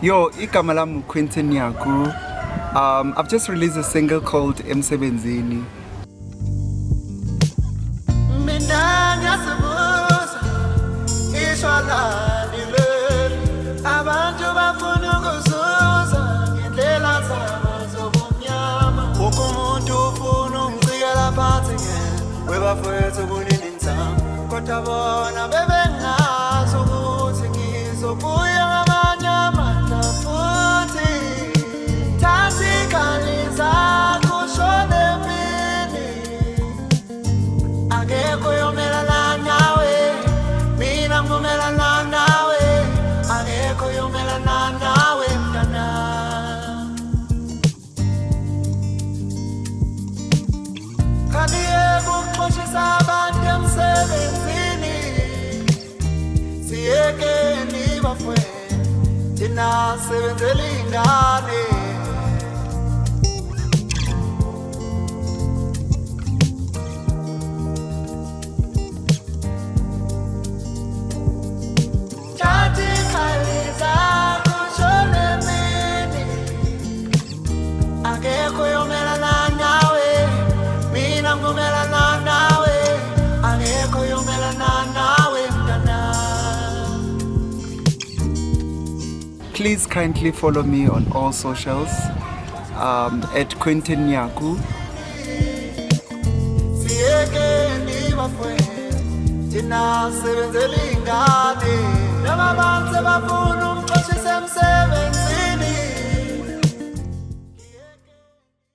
Yo, igama lami Quentin Nyaku. I've just released a single called Emsebenzini. Mina ngiyasibuza ishwalani leli abantu bafuna ukuzuza ngendlela zabo zobumnyama wonke umuntu ufuna umcikela phansi webafowethu kunini nzama kodwa bona bebengazi ukuthi ngizobuya ngamanye amandla futhi thasikaliza kushone mini akekho yomelana nawe mina ngumelana nawe akekho yomelana nawe mntana kaniyeke ukuxoshisa abantu emsebenzini siyekeni bafowethu thina sebenzela ingane Please kindly follow me on all socials at Quentin Nyaku. Siyekeni bafowethu thina sebenzela ingane noma abantu bafuna umxoshisa emsebenzini